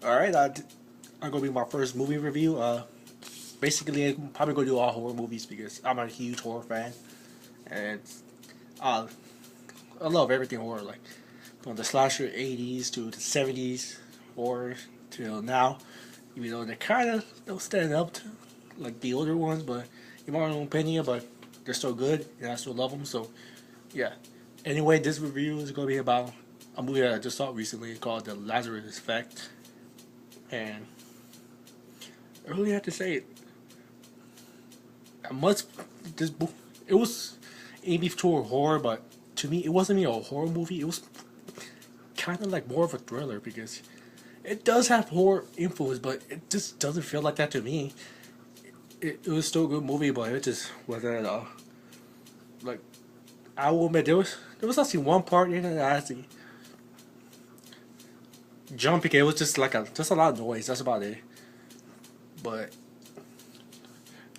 Alright, I'm gonna be my first movie review. Basically, I'm probably gonna do all horror movies because I'm a huge horror fan, and uh, I love everything horror, like from the slasher '80s to the '70s horror till now. Even though they kind of don't stand up to like the older ones, but in my own opinion, but they're still good, and I still love them. So, yeah. Anyway, this review is gonna be about a movie that I just saw recently called The Lazarus Effect, and I really have to say it. I must this book. It was aimed toward horror, but to me, it wasn't even a horror movie. It was kind of like more of a thriller because it does have horror influence, but it just doesn't feel like that to me. It was still a good movie, but it just wasn't like I will admit there was actually one part in it that actually jumping. It was just like a lot of noise. That's about it. But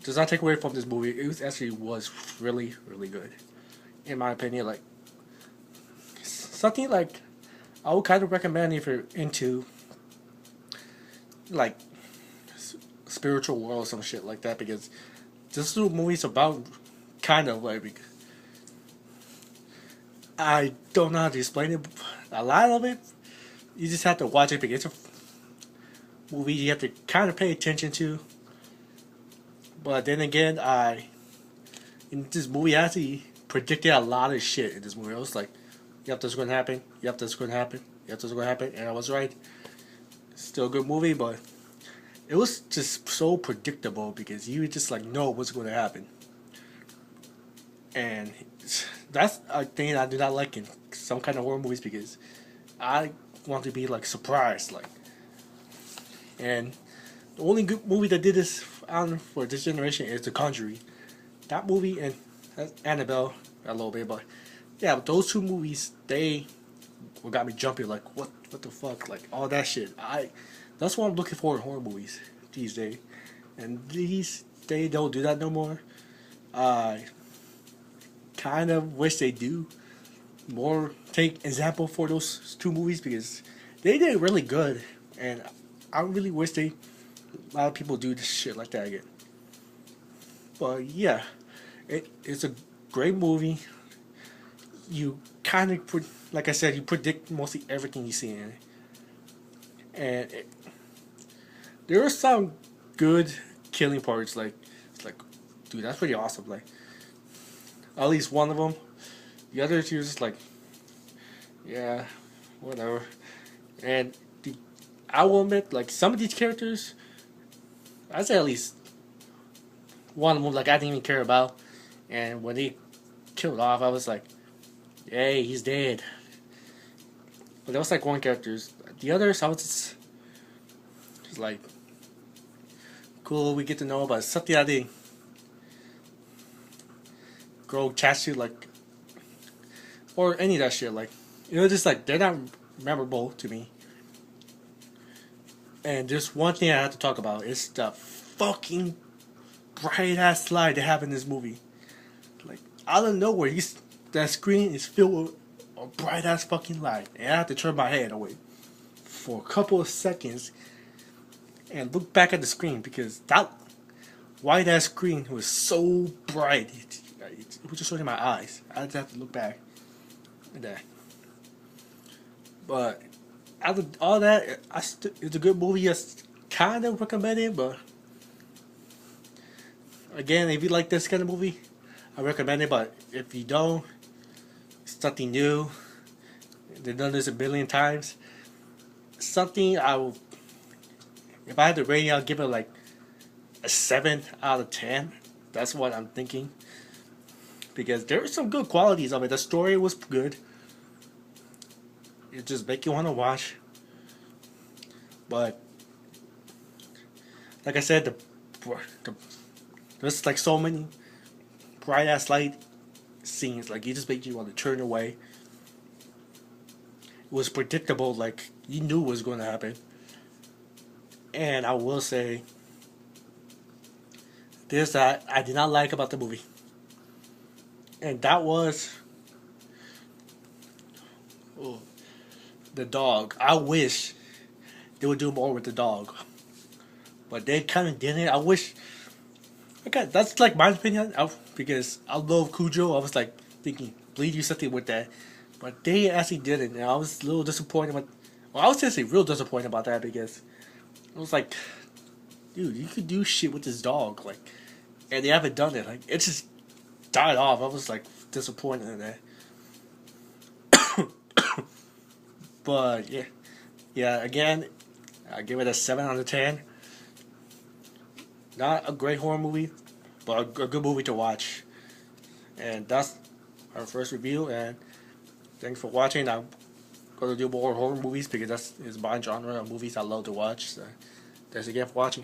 does not take away from this movie. It was actually was really good, in my opinion. Like something like I would kind of recommend if you're into like spiritual world or some shit like that because this little movie's about kind of like I don't know how to explain it. A lot of it, you just have to watch it because it's a movie you have to kind of pay attention to. But then again, I in this movie I actually predicted a lot of shit in this movie. I was like, "Yep, this is going to happen. Yep, this is going to happen. Yep, this is going to happen," and I was right. Still a good movie, but it was just so predictable because you just like know what's going to happen, and that's a thing I do not like in some kind of horror movies because I want to be like surprised, like. And the only good movie that did this on for this generation is The Conjuring. That movie and Annabelle a little bit, but yeah, those two movies they what got me jumping like what the fuck like all that shit. That's what I'm looking for in horror movies these days, and these they don't do that no more. I kind of wish they do more. Take example for those two movies because they did really good, and I really wish they a lot of people do this shit like that again. But yeah, it's a great movie. You kind of like I said, you predict mostly everything you see in it, and there are some good killing parts. Like it's like, dude, that's pretty awesome. Like at least one of them. The other two is just like, yeah, whatever. And I will admit, like some of these characters, I'd say at least one of them, like I didn't even care about, and when they killed off, I was like, "Yay, he's dead." But that was like one characters. The others, I was just like, cool. We get to know about something I didn't grow attached to, like, or any of that shit. Like, just like they're not memorable to me. And just one thing I have to talk about is the fucking bright ass light they have in this movie. Like out of nowhere, that screen is filled with a bright ass fucking light, and I have to turn my head away for a couple of seconds and look back at the screen because that white ass screen was so bright. It was just hurting my eyes. I just have to look back at that. But out of all that, it's a good movie. I kind of recommend it, but again, if you like this kind of movie, I recommend it. But if you don't, it's something new. They've done this a billion times. Something I will. If I had the rating, I'll give it like a 7 out of 10. That's what I'm thinking. Because there are some good qualities of it. The story was good. It just make you want to watch. But like I said, there's like so many bright ass light scenes. Like it just make you want to turn away. It was predictable. Like you knew what was going to happen. And I will say this that I did not like about the movie, and that was oh, the dog. I wish they would do more with the dog, but they kind of didn't. I wish. Okay, that's like my opinion. Because I love Cujo. I was like thinking, please do something with that, but they actually didn't. And I was a little disappointed. Well, I was just real disappointed about that because I was like, dude, you could do shit with this dog, like, and they haven't done it. Like, it just died off. I was like disappointed in that. But yeah, yeah. Again, I give it a 7 out of 10. Not a great horror movie, but a good movie to watch. And that's our first review. And thanks for watching. I'm gonna do more horror movies because that's is my genre of movies I love to watch. So thanks again for watching.